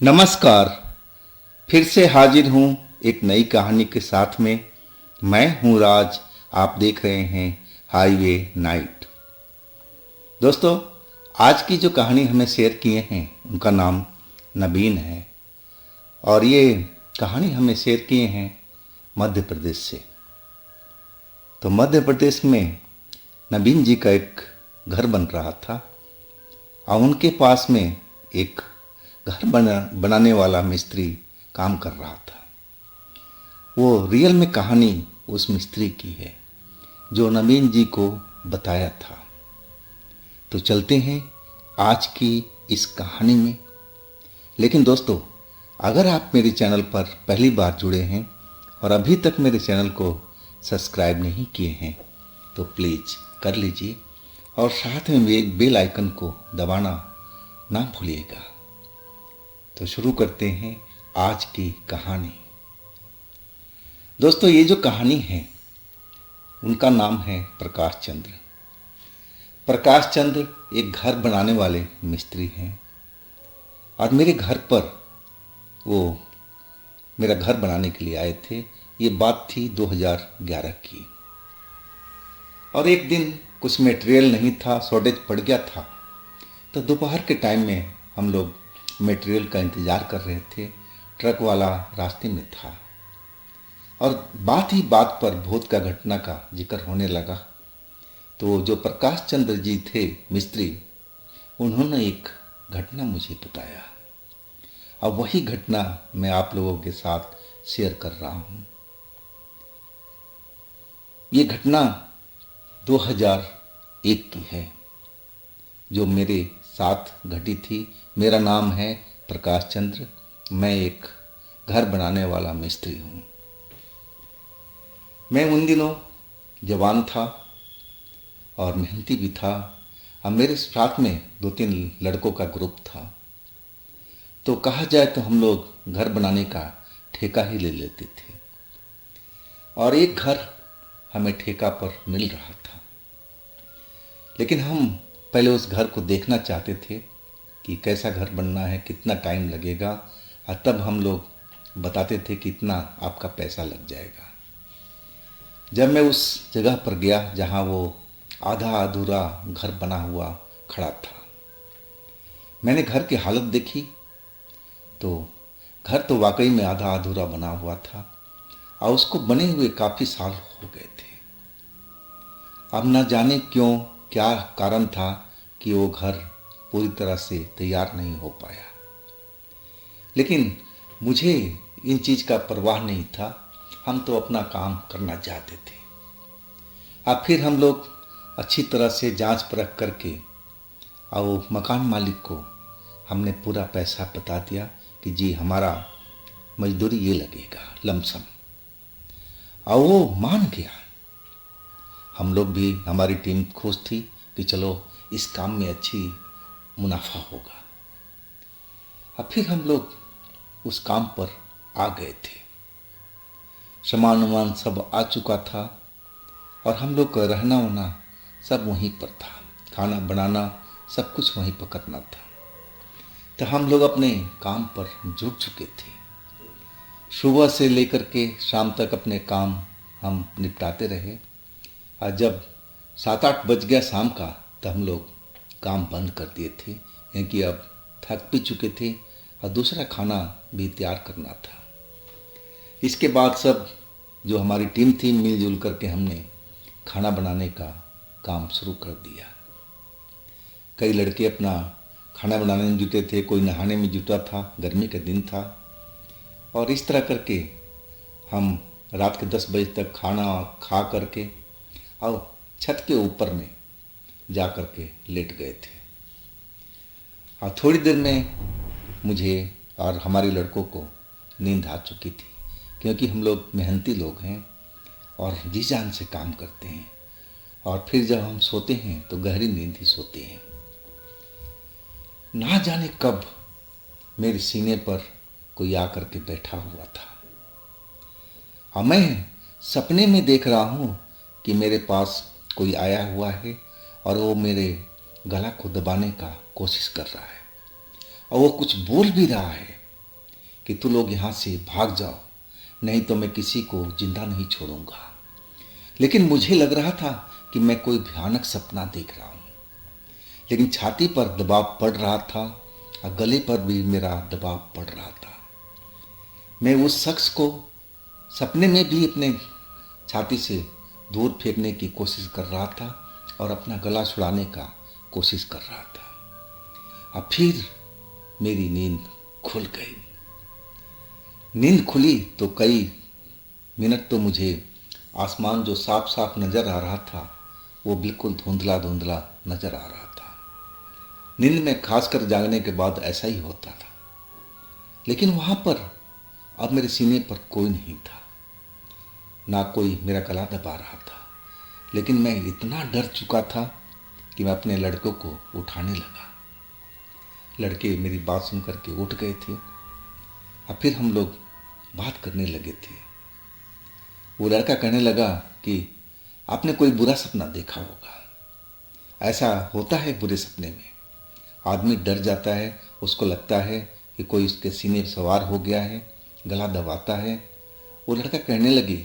नमस्कार। फिर से हाजिर हूँ एक नई कहानी के साथ में। मैं हूँ राज। आप देख रहे हैं हाईवे नाइट। दोस्तों, आज की जो कहानी हमें शेयर किए हैं उनका नाम नबीन है और ये कहानी हमें शेयर किए हैं मध्य प्रदेश से। तो मध्य प्रदेश में नबीन जी का एक घर बन रहा था और उनके पास में एक घर बनाने वाला मिस्त्री काम कर रहा था। वो रियल में कहानी उस मिस्त्री की है जो नवीन जी को बताया था। तो चलते हैं आज की इस कहानी में। लेकिन दोस्तों, अगर आप मेरे चैनल पर पहली बार जुड़े हैं और अभी तक मेरे चैनल को सब्सक्राइब नहीं किए हैं तो प्लीज़ कर लीजिए और साथ में बेल आइकन को दबाना ना भूलिएगा। तो शुरू करते हैं आज की कहानी। दोस्तों, ये जो कहानी है उनका नाम है प्रकाश चंद्र। प्रकाश चंद्र एक घर बनाने वाले मिस्त्री हैं और मेरे घर पर वो मेरा घर बनाने के लिए आए थे। ये बात थी 2011 की और एक दिन कुछ मटेरियल नहीं था, शॉर्टेज पड़ गया था। तो दोपहर के टाइम में हम लोग मटेरियल का इंतज़ार कर रहे थे। ट्रक वाला रास्ते में था और बात ही बात पर भूत का घटना का जिक्र होने लगा। तो जो प्रकाश चंद्र जी थे मिस्त्री, उन्होंने एक घटना मुझे बताया और वही घटना मैं आप लोगों के साथ शेयर कर रहा हूँ। ये घटना 2001 की है जो मेरे साथ घटी थी। मेरा नाम है प्रकाश चंद्र। मैं एक घर बनाने वाला मिस्त्री हूँ। मैं उन दिनों जवान था और मेहनती भी था और मेरे साथ में 2-3 लड़कों का ग्रुप था। तो कहा जाए तो हम लोग घर बनाने का ठेका ही ले लेते थे और एक घर हमें ठेका पर मिल रहा था। लेकिन हम पहले उस घर को देखना चाहते थे कि कैसा घर बनना है, कितना टाइम लगेगा और तब हम लोग बताते थे कि इतना आपका पैसा लग जाएगा। जब मैं उस जगह पर गया जहाँ वो आधा अधूरा घर बना हुआ खड़ा था, मैंने घर की हालत देखी तो घर तो वाकई में आधा अधूरा बना हुआ था और उसको बने हुए काफ़ी साल हो गए थे। अब न जाने क्यों क्या कारण था कि वो घर पूरी तरह से तैयार नहीं हो पाया। लेकिन मुझे इन चीज़ का परवाह नहीं था। हम तो अपना काम करना चाहते थे। अब फिर हम लोग अच्छी तरह से जांच परख करके और वो मकान मालिक को हमने पूरा पैसा बता दिया कि जी हमारा मजदूरी ये लगेगा लमसम, और वो मान गया। हम लोग भी, हमारी टीम खुश थी कि चलो इस काम में अच्छी मुनाफा होगा। अब फिर हम लोग उस काम पर आ गए थे। सामान वामान सब आ चुका था और हम लोग का रहना वहना सब वहीं पर था। खाना बनाना सब कुछ वहीं पर करना था। तो हम लोग अपने काम पर जुट चुके थे। सुबह से लेकर के शाम तक अपने काम हम निपटाते रहे और जब 7-8 बज गया शाम का तो हम लोग काम बंद कर दिए थे क्योंकि अब थक भी चुके थे और दूसरा खाना भी तैयार करना था। इसके बाद सब जो हमारी टीम थी मिलजुल करके हमने खाना बनाने का काम शुरू कर दिया। कई लड़के अपना खाना बनाने में जुटे थे, कोई नहाने में जुटा था, गर्मी का दिन था। और इस तरह करके हम रात के 10 बजे तक खाना खा करके और छत के ऊपर में जा कर के लेट गए थे। और थोड़ी देर में मुझे और हमारे लड़कों को नींद आ चुकी थी क्योंकि हम लोग मेहनती लोग हैं और जी जान से काम करते हैं और फिर जब हम सोते हैं तो गहरी नींद ही सोते हैं। ना जाने कब मेरे सीने पर कोई आकर के बैठा हुआ था और मैं सपने में देख रहा हूँ कि मेरे पास कोई आया हुआ है और वो मेरे गला को दबाने का कोशिश कर रहा है और वो कुछ बोल भी रहा है कि तू लोग यहाँ से भाग जाओ, नहीं तो मैं किसी को जिंदा नहीं छोड़ूंगा। लेकिन मुझे लग रहा था कि मैं कोई भयानक सपना देख रहा हूँ। लेकिन छाती पर दबाव पड़ रहा था और गले पर भी मेरा दबाव पड़ रहा था। मैं उस शख्स को सपने में भी अपने छाती से दूर फेंकने की कोशिश कर रहा था और अपना गला छुड़ाने का कोशिश कर रहा था। अब फिर मेरी नींद खुल गई। नींद खुली तो कई मिनट तो मुझे आसमान जो साफ साफ नजर आ रहा था वो बिल्कुल धुंधला धुंधला नजर आ रहा था। नींद में खासकर जागने के बाद ऐसा ही होता था। लेकिन वहां पर अब मेरे सीने पर कोई नहीं था, ना कोई मेरा गला दबा रहा था। लेकिन मैं इतना डर चुका था कि मैं अपने लड़कों को उठाने लगा। लड़के मेरी बात सुन करके उठ गए थे। अब फिर हम लोग बात करने लगे थे। वो लड़का कहने लगा कि आपने कोई बुरा सपना देखा होगा। ऐसा होता है, बुरे सपने में आदमी डर जाता है, उसको लगता है कि कोई उसके सीने पर सवार हो गया है, गला दबाता है। वो लड़का कहने लगे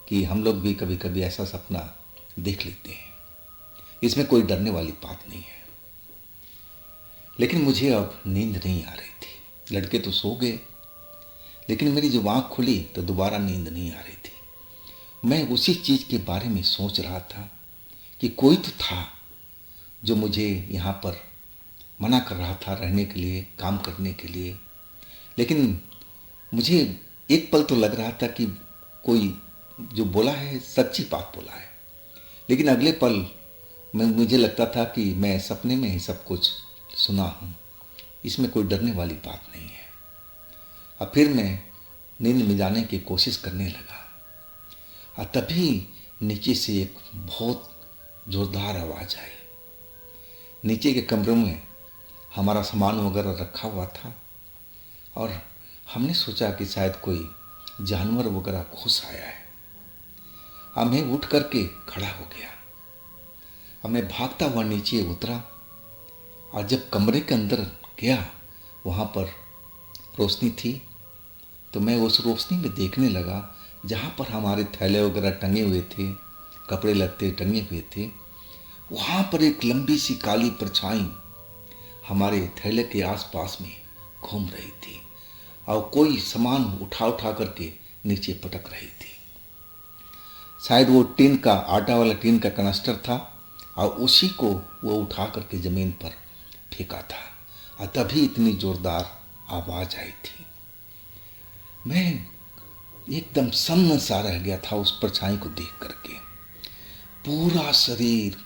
कि हम लोग भी कभी कभी ऐसा सपना देख लेते हैं, इसमें कोई डरने वाली बात नहीं है। लेकिन मुझे अब नींद नहीं आ रही थी। लड़के तो सो गए, लेकिन मेरी जब आँख खुली तो दोबारा नींद नहीं आ रही थी। मैं उसी चीज़ के बारे में सोच रहा था कि कोई तो था जो मुझे यहाँ पर मना कर रहा था रहने के लिए, काम करने के लिए। लेकिन मुझे एक पल तो लग रहा था कि कोई जो बोला है सच्ची बात बोला है। लेकिन अगले पल मुझे लगता था कि मैं सपने में ही सब कुछ सुना हूँ, इसमें कोई डरने वाली बात नहीं है। अब फिर मैं नींद में जाने की कोशिश करने लगा और तभी नीचे से एक बहुत जोरदार आवाज़ आई। नीचे के कमरे में हमारा सामान वगैरह रखा हुआ था और हमने सोचा कि शायद कोई जानवर वगैरह घुस आया है। अब मैं उठ करके खड़ा हो गया। अब मैं भागता हुआ नीचे उतरा और जब कमरे के अंदर गया वहाँ पर रोशनी थी, तो मैं उस रोशनी में देखने लगा जहाँ पर हमारे थैले वगैरह टंगे हुए थे, कपड़े लत्ते टंगे हुए थे, वहाँ पर एक लंबी सी काली परछाई हमारे थैले के आसपास में घूम रही थी और कोई सामान उठा उठा करके नीचे पटक रही थी। शायद वो टीन का, आटा वाला टीन का कनस्टर था और उसी को वो उठा करके ज़मीन पर फेंका था और तभी इतनी जोरदार आवाज़ आई थी। मैं एकदम सन्न सा रह गया था उस परछाई को देख करके। पूरा शरीर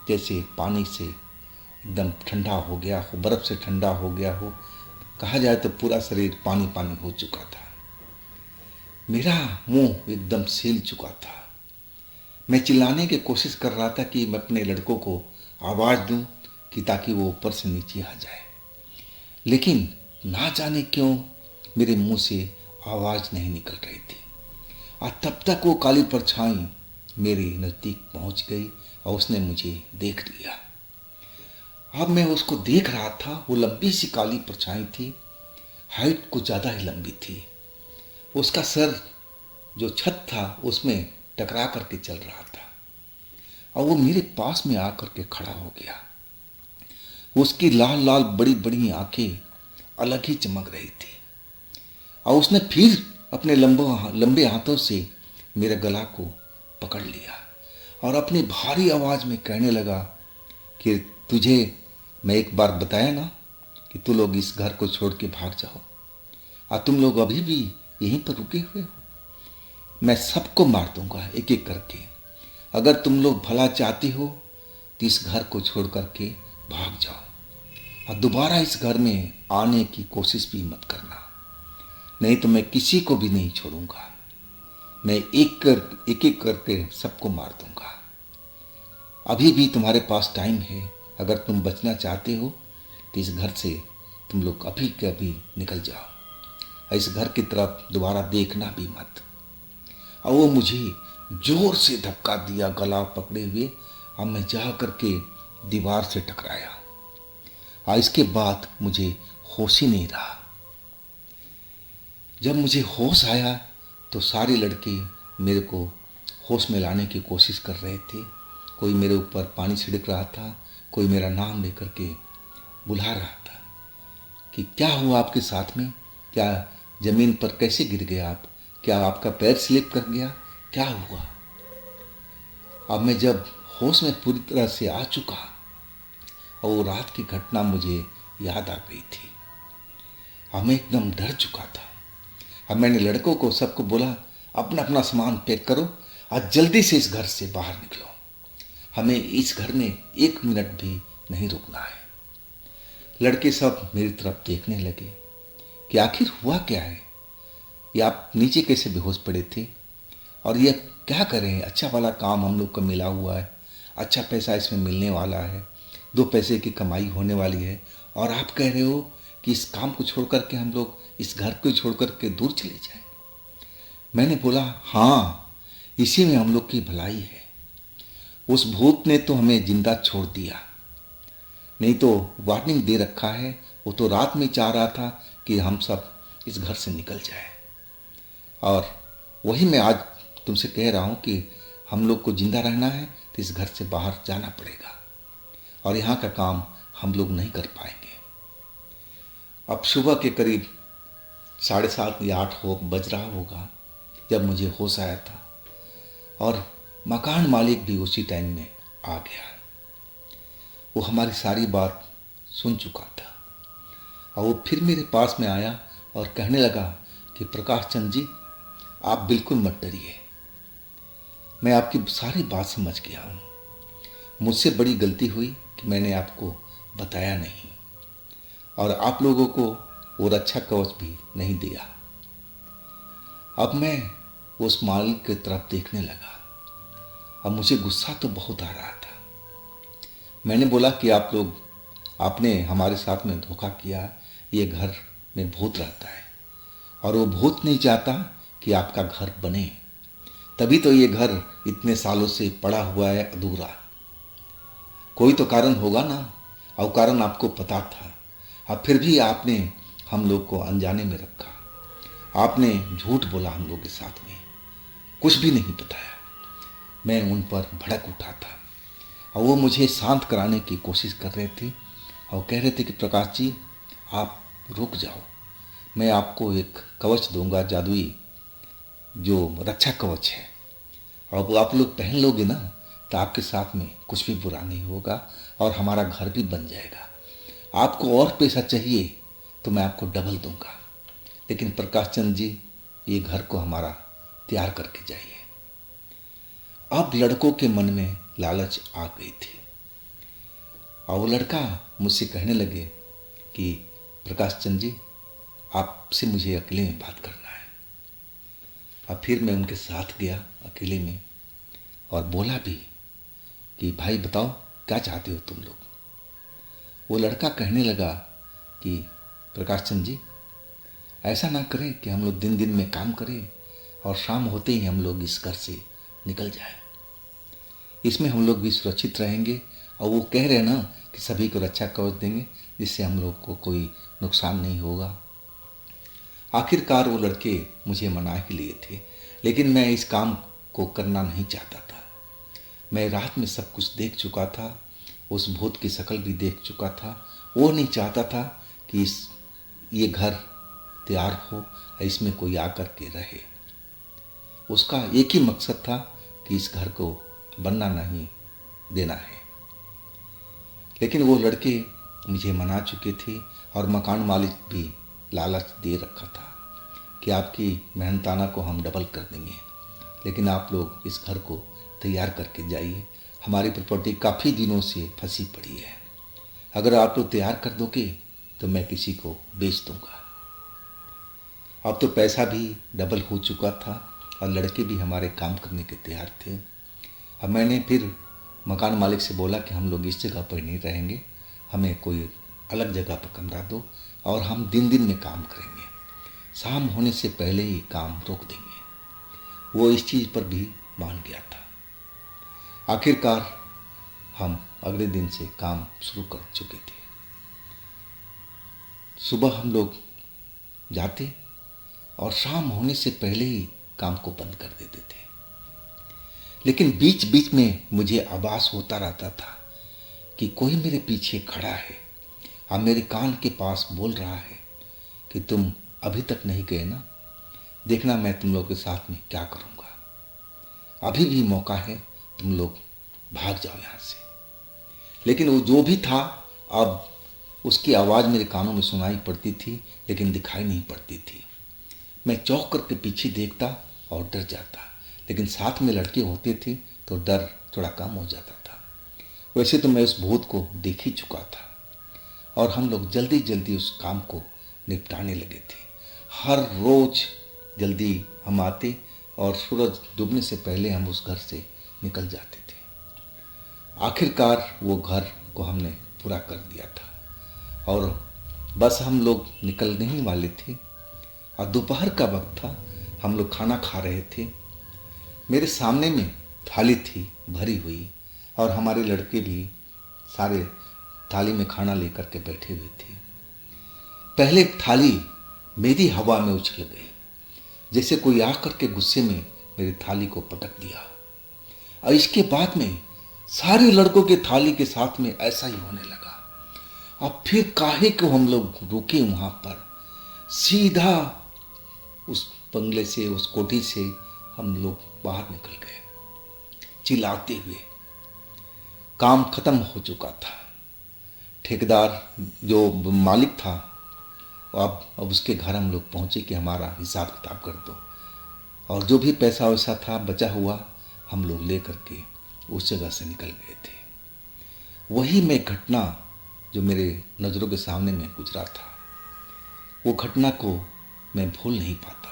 जैसे पानी से एकदम ठंडा हो गया हो, बर्फ़ से ठंडा हो गया हो, कहा जाए तो पूरा शरीर पानी पानी हो चुका था। मेरा मुंह एकदम सील चुका था। मैं चिल्लाने की कोशिश कर रहा था कि मैं अपने लड़कों को आवाज़ दूं कि ताकि वो ऊपर से नीचे आ जाए, लेकिन ना जाने क्यों मेरे मुंह से आवाज़ नहीं निकल रही थी। और तब तक वो काली परछाई मेरे नज़दीक पहुंच गई और उसने मुझे देख लिया। अब मैं उसको देख रहा था। वो लंबी सी काली परछाई थी, हाइट कुछ ज़्यादा ही लंबी थी। उसका सर जो छत था उसमें टकरा करके चल रहा था और वो मेरे पास में आकर के खड़ा हो गया। उसकी लाल लाल बड़ी बड़ी आंखें अलग ही चमक रही थी और उसने फिर अपने लंबे हाथों से मेरे गला को पकड़ लिया और अपनी भारी आवाज़ में कहने लगा कि तुझे मैं एक बार बताया ना कि तू लोग इस घर को छोड़ के भाग जाओ और तुम लोग अभी भी यहीं पर रुके हुए हो। मैं सबको मार दूंगा एक एक करके। अगर तुम लोग भला चाहते हो तो इस घर को छोड़ करके भाग जाओ और दोबारा इस घर में आने की कोशिश भी मत करना, नहीं तो मैं किसी को भी नहीं छोड़ूंगा। मैं एक एक करके सबको मार दूंगा। अभी भी तुम्हारे पास टाइम है। अगर तुम बचना चाहते हो तो इस घर से तुम लोग अभी के अभी निकल जाओ। इस घर की तरफ दोबारा देखना भी मत। और वो मुझे जोर से धक्का दिया गला पकड़े हुए और मैं जा करके दीवार से टकराया और इसके बाद मुझे होश ही नहीं रहा। जब मुझे होश आया तो सारे लड़के मेरे को होश में लाने की कोशिश कर रहे थे। कोई मेरे ऊपर पानी छिड़क रहा था, कोई मेरा नाम लेकर के बुला रहा था कि क्या हुआ आपके साथ में, क्या ज़मीन पर कैसे गिर गए आप, क्या आपका पैर स्लिप कर गया, क्या हुआ। अब मैं जब होश में पूरी तरह से आ चुका और वो रात की घटना मुझे याद आ गई थी, अब मैं एकदम डर चुका था। अब मैंने लड़कों को सबको बोला, अपना अपना सामान पैक करो और जल्दी से इस घर से बाहर निकलो, हमें इस घर में 1 मिनट भी नहीं रुकना है। लड़के सब मेरी तरफ देखने लगे कि आखिर हुआ क्या है, ये आप नीचे कैसे बेहोश पड़े थे और ये क्या करें, अच्छा वाला काम हम लोग को मिला हुआ है, अच्छा पैसा इसमें मिलने वाला है, 2 पैसे की कमाई होने वाली है, और आप कह रहे हो कि इस काम को छोड़ कर के हम लोग इस घर को छोड़ कर के दूर चले जाएं। मैंने बोला, हाँ, इसी में हम लोग की भलाई है। उस भूत ने तो हमें जिंदा छोड़ दिया, नहीं तो वार्निंग दे रखा है। वो तो रात में चाह रहा था कि हम सब इस घर से निकल जाए, और वही मैं आज तुमसे कह रहा हूँ कि हम लोग को जिंदा रहना है तो इस घर से बाहर जाना पड़ेगा, और यहाँ का काम हम लोग नहीं कर पाएंगे। अब सुबह के करीब 7:30 या 8 बज रहा होगा जब मुझे होश आया था, और मकान मालिक भी उसी टाइम में आ गया। वो हमारी सारी बात सुन चुका था, और वो फिर मेरे पास में आया और कहने लगा कि प्रकाश चंद जी, आप बिल्कुल मत डरिए, मैं आपकी सारी बात समझ गया हूँ। मुझसे बड़ी गलती हुई कि मैंने आपको बताया नहीं, और आप लोगों को वो रक्षा कवच भी नहीं दिया। अब मैं उस मालिक की तरफ देखने लगा। अब मुझे गुस्सा तो बहुत आ रहा था। मैंने बोला कि आप लोग, आपने हमारे साथ में धोखा किया, ये घर में भूत रहता है, और वो भूत नहीं चाहता कि आपका घर बने, तभी तो ये घर इतने सालों से पड़ा हुआ है अधूरा। कोई तो कारण होगा ना, और कारण आपको पता था, अब फिर भी आपने हम लोग को अनजाने में रखा। आपने झूठ बोला हम लोग के साथ में, कुछ भी नहीं बताया। मैं उन पर भड़क उठा था, और वो मुझे शांत कराने की कोशिश कर रहे थे और कह रहे थे कि प्रकाश जी, आप रुक जाओ, मैं आपको एक कवच दूंगा जादुई, जो रक्षा कवच है, और वो आप लोग पहन लोगे ना तो आपके साथ में कुछ भी बुरा नहीं होगा, और हमारा घर भी बन जाएगा। आपको और पैसा चाहिए तो मैं आपको डबल दूंगा, लेकिन प्रकाश चंद जी, ये घर को हमारा तैयार करके जाइए। अब लड़कों के मन में लालच आ गई थी, और वो लड़का मुझसे कहने लगे कि प्रकाश चंद जी, आपसे मुझे अकेले में बात करना है। अब फिर मैं उनके साथ गया अकेले में, और बोला भी कि भाई बताओ क्या चाहते हो तुम लोग। वो लड़का कहने लगा कि प्रकाश चंद जी, ऐसा ना करें कि हम लोग दिन दिन में काम करें और शाम होते ही हम लोग इस घर से निकल जाएं। इसमें हम लोग भी सुरक्षित रहेंगे, और वो कह रहे हैं ना कि सभी को रक्षा कवच देंगे, जिससे हम लोग को कोई नुकसान नहीं होगा। आखिरकार वो लड़के मुझे मना ही लिए थे, लेकिन मैं इस काम को करना नहीं चाहता था। मैं रात में सब कुछ देख चुका था, उस भूत की शक्ल भी देख चुका था। वो नहीं चाहता था कि ये घर तैयार हो, इसमें कोई आकर के रहे। उसका एक ही मकसद था कि इस घर को बनना नहीं देना है। लेकिन वो लड़के मुझे मना चुके थे, और मकान मालिक भी लालच दे रखा था कि आपकी मेहनताना को हम डबल कर देंगे, लेकिन आप लोग इस घर को तैयार करके जाइए, हमारी प्रॉपर्टी काफ़ी दिनों से फंसी पड़ी है, अगर आप लोग तैयार कर दोगे तो मैं किसी को बेच दूंगा। अब तो पैसा भी डबल हो चुका था, और लड़के भी हमारे काम करने के तैयार थे। अब मैंने फिर मकान मालिक से बोला कि हम लोग इस जगह पर नहीं रहेंगे, हमें कोई अलग जगह पर कमरा दो, और हम दिन दिन में काम करेंगे, शाम होने से पहले ही काम रोक देंगे। वो इस चीज़ पर भी मान गया था। आखिरकार हम अगले दिन से काम शुरू कर चुके थे। सुबह हम लोग जाते और शाम होने से पहले ही काम को बंद कर देते थे। लेकिन बीच बीच में मुझे आभास होता रहता था कि कोई मेरे पीछे खड़ा है और मेरे कान के पास बोल रहा है कि तुम अभी तक नहीं गए ना, देखना मैं तुम लोग के साथ में क्या करूँगा, अभी भी मौका है, तुम लोग भाग जाओ यहाँ से। लेकिन वो जो भी था, अब उसकी आवाज़ मेरे कानों में सुनाई पड़ती थी लेकिन दिखाई नहीं पड़ती थी। मैं चौंक करके पीछे देखता और डर जाता, लेकिन साथ में लड़के होते थे तो डर थोड़ा कम हो जाता था। वैसे तो मैं उस भूत को देख ही चुका था और हम लोग जल्दी जल्दी उस काम को निपटाने लगे थे। हर रोज जल्दी हम आते और सूरज डूबने से पहले हम उस घर से निकल जाते थे। आखिरकार वो घर को हमने पूरा कर दिया था और बस हम लोग निकलने ही वाले थे और दोपहर का वक्त था। हम लोग खाना खा रहे थे। मेरे सामने में थाली थी भरी हुई और हमारे लड़के भी सारे थाली में खाना लेकर के बैठे हुए थे। पहले थाली मेरी हवा में उछल गई, जैसे कोई आकर के गुस्से में मेरी थाली को पटक दिया। और इसके बाद में सारे लड़कों के थाली के साथ में ऐसा ही होने लगा। अब फिर काहे को हम लोग रुके वहां पर, सीधा उस बंगले से, उस कोठी से हम लोग बाहर निकल गए चिल्लाते हुए। काम खत्म हो चुका था। ठेकेदार जो मालिक था, अब उसके घर हम लोग पहुंचे कि हमारा हिसाब किताब कर दो, और जो भी पैसा वैसा था बचा हुआ हम लोग ले करके उस जगह से निकल गए थे। वही मैं घटना जो मेरे नज़रों के सामने में गुजरा था, वो घटना को मैं भूल नहीं पाता।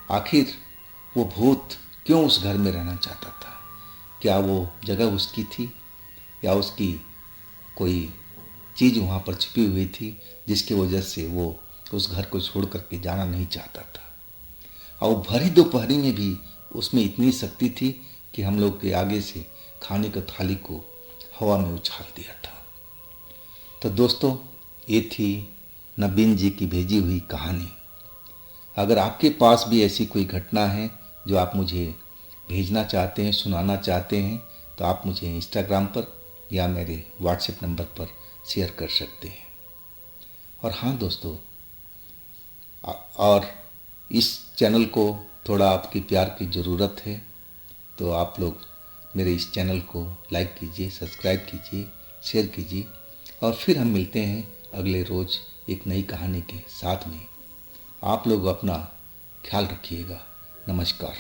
आखिर वो भूत क्यों उस घर में रहना चाहता था? क्या वो जगह उसकी थी या उसकी कोई चीज़ वहाँ पर छिपी हुई थी जिसकी वजह से वो उस घर को छोड़ करके जाना नहीं चाहता था? और भरी दोपहरी में भी उसमें इतनी शक्ति थी कि हम लोग के आगे से खाने की थाली को हवा में उछाल दिया था। तो दोस्तों, ये थी नबीन जी की भेजी हुई कहानी। अगर आपके पास भी ऐसी कोई घटना है जो आप मुझे भेजना चाहते हैं, सुनाना चाहते हैं, तो आप मुझे इंस्टाग्राम पर या मेरे व्हाट्सएप नंबर पर शेयर कर सकते हैं। और हाँ दोस्तों, और इस चैनल को थोड़ा आपकी प्यार की ज़रूरत है, तो आप लोग मेरे इस चैनल को लाइक कीजिए, सब्सक्राइब कीजिए, शेयर कीजिए, और फिर हम मिलते हैं अगले रोज़ एक नई कहानी के साथ में। आप लोग अपना ख्याल रखिएगा। नमस्कार।